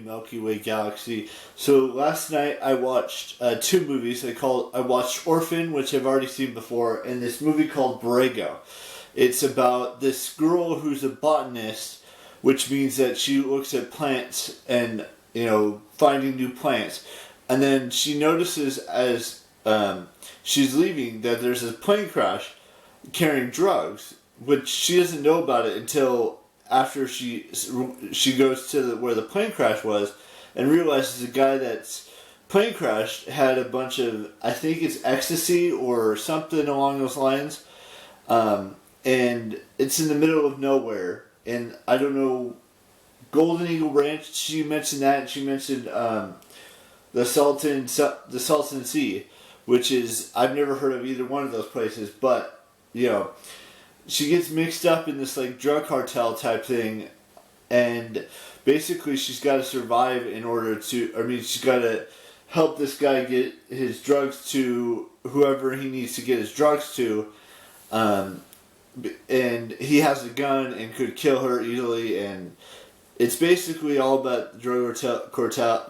Milky Way galaxy. So last night I watched two movies. I watched Orphan, which I've already seen before, and this movie called Borrego. It's about this girl who's a botanist, which means that she looks at plants and, finding new plants. And then she notices as she's leaving that there's a plane crash carrying drugs, which she doesn't know about it until after she goes to where the plane crash was and realizes the guy that's plane crashed had a bunch of, I think it's ecstasy or something along those lines. And it's in the middle of nowhere. And I don't know, Golden Eagle Ranch, she mentioned that, and she mentioned the Salton Sea, which is, I've never heard of either one of those places, but, she gets mixed up in this drug cartel type thing, and basically she's got to survive in order to, she's got to help this guy get his drugs to whoever he needs to get his drugs to, and he has a gun and could kill her easily, and it's basically all about the drug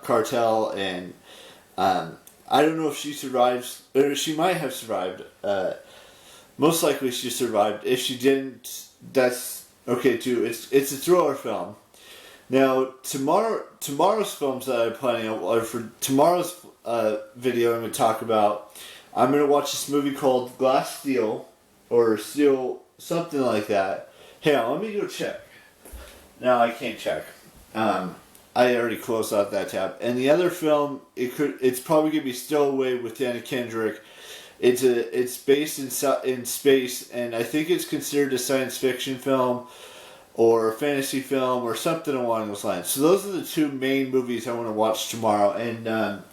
cartel, and I don't know if she survives, or she might have survived. Most likely she survived. If she didn't, that's okay too. It's a thriller film. Now tomorrow's films that I'm planning on, or for tomorrow's video I'm going to talk about, I'm going to watch this movie called Glass Steel, or Steel, something like that. Hang on, let me go check. No, I can't check. I already closed out that tab. And the other film, it's probably going to be Stowaway with Anna Kendrick. It's based in space, and I think it's considered a science fiction film or a fantasy film or something along those lines. So those are the two main movies I want to watch tomorrow, and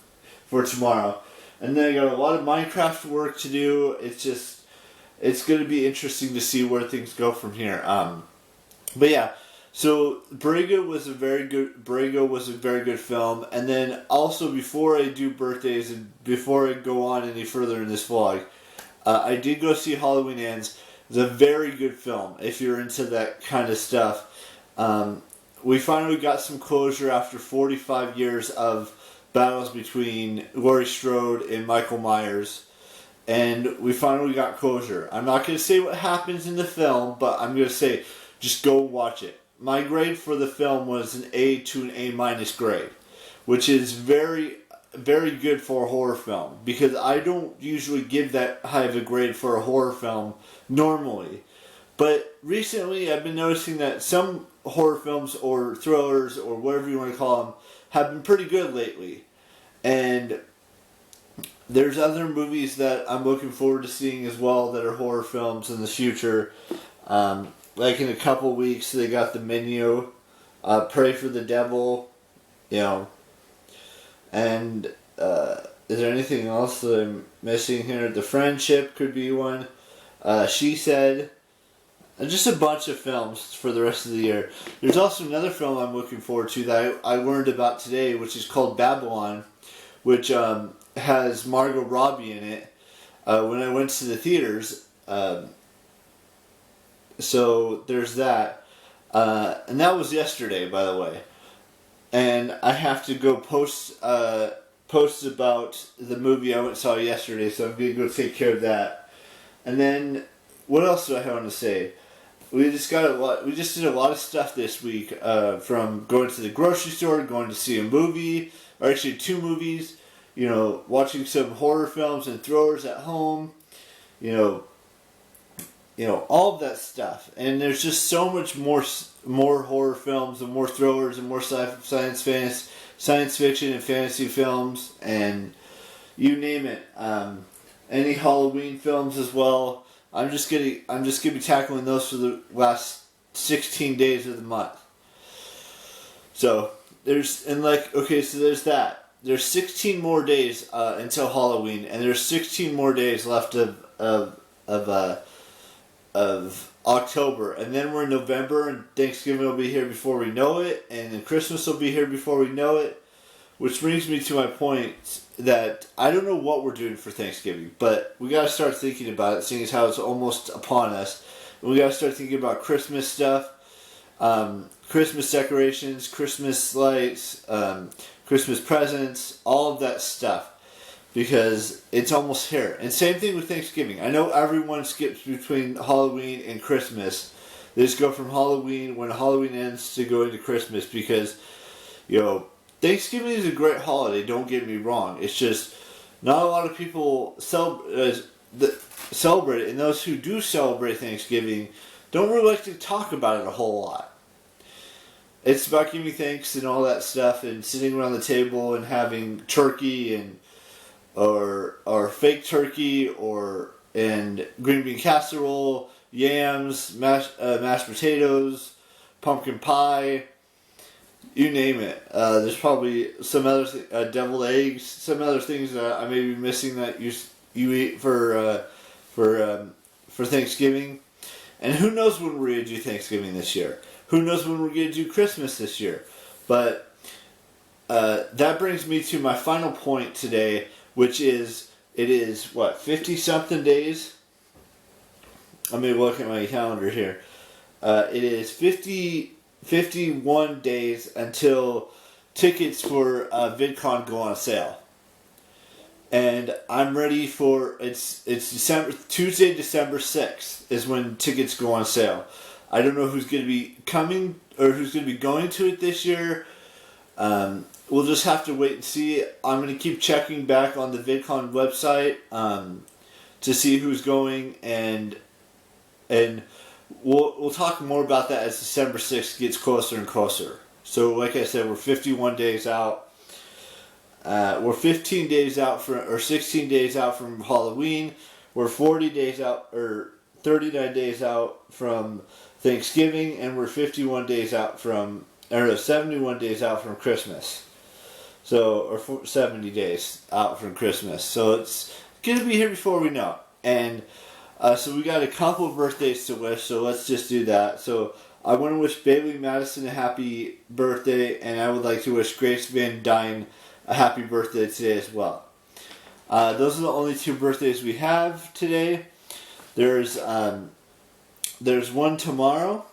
for tomorrow. And then I got a lot of Minecraft work to do. It's going to be interesting to see where things go from here. But yeah, so Borrego was a very good film. And then also, before I do birthdays and before I go on any further in this vlog, I did go see Halloween Ends. It's a very good film if you're into that kind of stuff. We finally got some closure after 45 years of battles between Laurie Strode and Michael Myers. And we finally got closure. I'm not going to say what happens in the film, but I'm going to say, just go watch it. My grade for the film was an A to an A- grade, which is very, very good for a horror film, because I don't usually give that high of a grade for a horror film normally. But recently I've been noticing that some horror films or thrillers or whatever you want to call them have been pretty good lately. And there's other movies that I'm looking forward to seeing as well that are horror films in the future. Like in a couple weeks, they got The Menu, Pray for the Devil, and is there anything else that I'm missing here? The Friendship could be one. She Said. And just a bunch of films for the rest of the year. There's also another film I'm looking forward to that I learned about today, which is called Babylon, which has Margot Robbie in it. When I went to the theaters, so there's that. And that was yesterday, by the way. And I have to go post about the movie I went and saw yesterday, so I'm going to go take care of that. And then, what else do I have to say? We just did a lot of stuff this week, from going to the grocery store, going to see a movie, or actually two movies, watching some horror films and thrillers at home, all of that stuff. And there's just so much more horror films and more thrillers and more science fiction and fantasy films, and you name it. Any Halloween films as well. I'm just gonna be tackling those for the last 16 days of the month. So there's that. There's 16 more days until Halloween, and there's 16 more days left of October, and then we're in November, and Thanksgiving will be here before we know it, and then Christmas will be here before we know it. Which brings me to my point that I don't know what we're doing for Thanksgiving, but we got to start thinking about it, seeing as how it's almost upon us. And we got to start thinking about Christmas stuff. Christmas decorations, Christmas lights, Christmas presents, all of that stuff. Because it's almost here. And same thing with Thanksgiving. I know everyone skips between Halloween and Christmas. They just go from Halloween, when Halloween ends, to go into Christmas. Because, Thanksgiving is a great holiday, don't get me wrong. It's just not a lot of people celebrate it. And those who do celebrate Thanksgiving don't really like to talk about it a whole lot. It's about giving thanks and all that stuff, and sitting around the table and having turkey and or fake turkey and green bean casserole, yams, mashed potatoes, pumpkin pie, you name it. There's probably some other deviled eggs, some other things that I may be missing that you eat for Thanksgiving. And who knows when we're gonna do Thanksgiving this year? Who knows when we're gonna do Christmas this year? But that brings me to my final point today, which is, it is, 50-something days? Let me look at my calendar here. It is 51 days until tickets for VidCon go on sale. And I'm ready for, it's Tuesday, December 6th is when tickets go on sale. I don't know who's going to be coming or who's going to be going to it this year. We'll just have to wait and see. I'm going to keep checking back on the VidCon website to see who's going, and we'll talk more about that as December 6th gets closer and closer. So, like I said, we're 51 days out. We're 15 days out or 16 days out from Halloween. We're 40 days out or 39 days out from Thanksgiving, and we're 71 days out from 71 days out from Christmas. So, or 70 days out from Christmas. So it's gonna be here before we know it. And so we got a couple of birthdays to wish. So let's just do that. So I want to wish Bailey Madison a happy birthday, and I would like to wish Grace Van Dyne a happy birthday today as well. Those are the only two birthdays we have today. There's one tomorrow.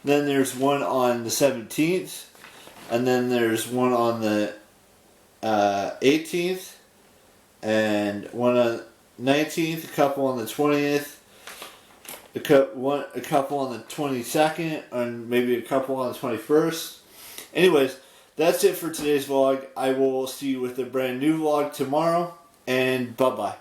Then there's one on the 17th, and then there's one on the 18th, and one on 19th, a couple on the 20th, a couple on the 22nd, and maybe a couple on the 21st. Anyways, that's it for today's vlog. I will see you with a brand new vlog tomorrow, and bye-bye.